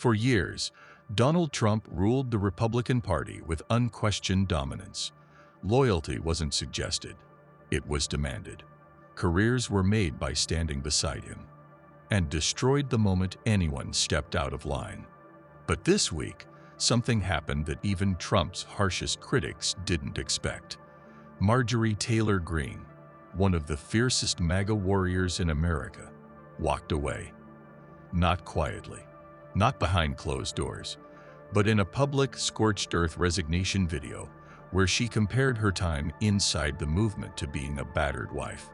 For years, Donald Trump ruled the Republican Party with unquestioned dominance. Loyalty wasn't suggested, it was demanded. Careers were made by standing beside him, and destroyed the moment anyone stepped out of line. But this week, something happened that even Trump's harshest critics didn't expect. Marjorie Taylor Greene, one of the fiercest MAGA warriors in America, walked away. Not quietly, not behind closed doors, but in a public scorched earth resignation video where she compared her time inside the movement to being a battered wife.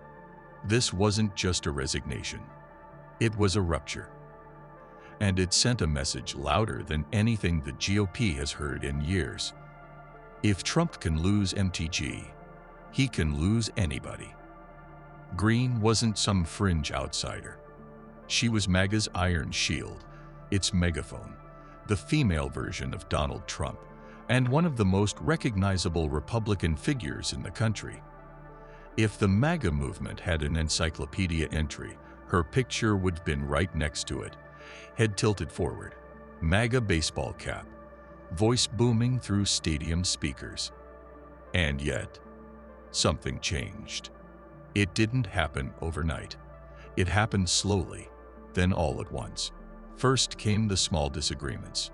This wasn't just a resignation. It was a rupture. And it sent a message louder than anything the GOP has heard in years. If Trump can lose MTG, he can lose anybody. Greene wasn't some fringe outsider. She was MAGA's iron shield, its megaphone, the female version of Donald Trump, and one of the most recognizable Republican figures in the country. If the MAGA movement had an encyclopedia entry, her picture would have been right next to it, head tilted forward, MAGA baseball cap, voice booming through stadium speakers. And yet, something changed. It didn't happen overnight. It happened slowly, then all at once. First came the small disagreements,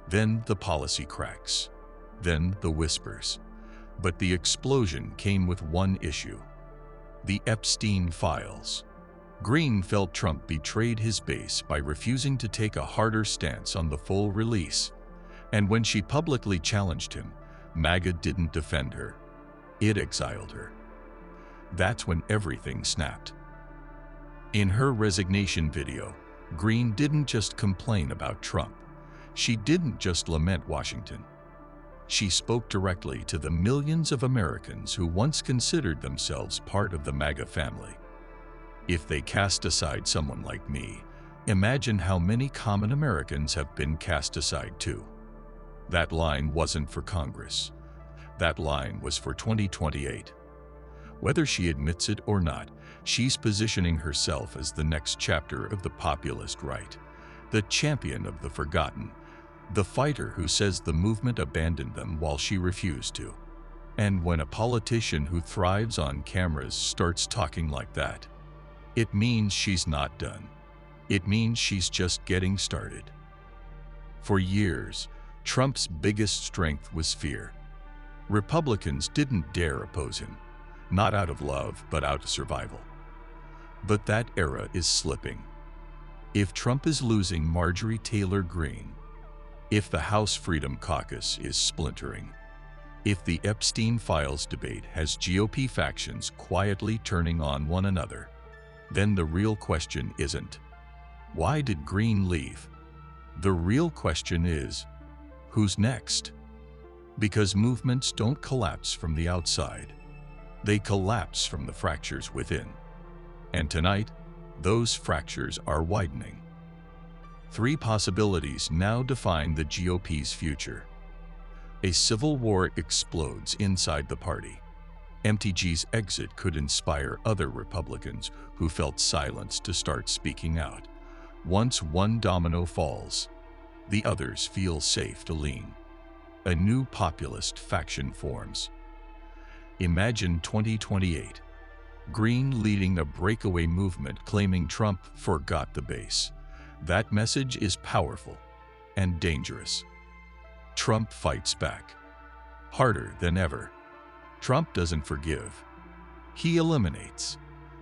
then the policy cracks, then the whispers. But the explosion came with one issue: the Epstein files. Greene felt Trump betrayed his base by refusing to take a harder stance on the full release. And when she publicly challenged him, MAGA didn't defend her. It exiled her. That's when everything snapped. In her resignation video, Greene didn't just complain about Trump. She didn't just lament Washington. She spoke directly to the millions of Americans who once considered themselves part of the MAGA family. If they cast aside someone like me, imagine how many common Americans have been cast aside too. That line wasn't for Congress. That line was for 2028. Whether she admits it or not, she's positioning herself as the next chapter of the populist right, the champion of the forgotten, the fighter who says the movement abandoned them while she refused to. And when a politician who thrives on cameras starts talking like that, it means she's not done. It means she's just getting started. For years, Trump's biggest strength was fear. Republicans didn't dare oppose him, not out of love, but out of survival. But that era is slipping. If Trump is losing Marjorie Taylor Greene, if the House Freedom Caucus is splintering, if the Epstein files debate has GOP factions quietly turning on one another, then the real question isn't, why did Greene leave? The real question is, who's next? Because movements don't collapse from the outside. They collapse from the fractures within. And tonight, those fractures are widening. Three possibilities now define the GOP's future. A civil war explodes inside the party. MTG's exit could inspire other Republicans who felt silenced to start speaking out. Once one domino falls, the others feel safe to lean. A new populist faction forms. Imagine 2028. Greene leading a breakaway movement claiming Trump forgot the base. That message is powerful and dangerous. Trump fights back, harder than ever. Trump doesn't forgive. He eliminates.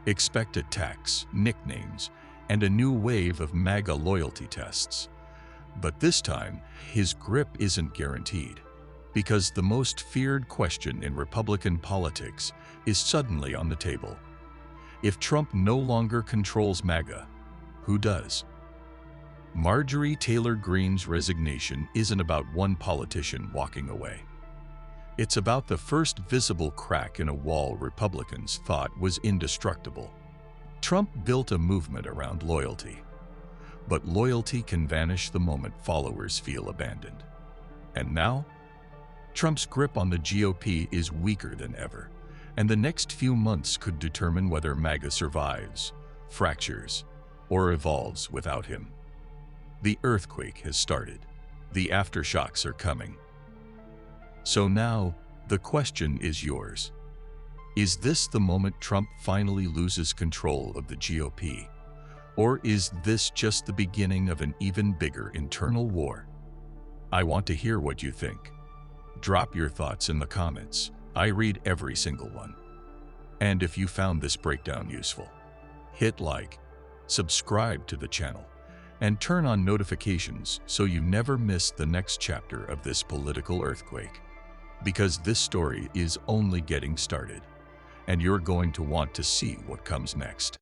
Expect attacks, nicknames, and a new wave of MAGA loyalty tests. But this time, his grip isn't guaranteed, because the most feared question in Republican politics is suddenly on the table. If Trump no longer controls MAGA, who does? Marjorie Taylor Greene's resignation isn't about one politician walking away. It's about the first visible crack in a wall Republicans thought was indestructible. Trump built a movement around loyalty. But loyalty can vanish the moment followers feel abandoned. And now, Trump's grip on the GOP is weaker than ever, and the next few months could determine whether MAGA survives, fractures, or evolves without him. The earthquake has started. The aftershocks are coming. So now, the question is yours. Is this the moment Trump finally loses control of the GOP? Or is this just the beginning of an even bigger internal war? I want to hear what you think. Drop your thoughts in the comments. I read every single one. And if you found this breakdown useful, hit like, subscribe to the channel, and turn on notifications so you never miss the next chapter of this political earthquake. Because this story is only getting started, and you're going to want to see what comes next.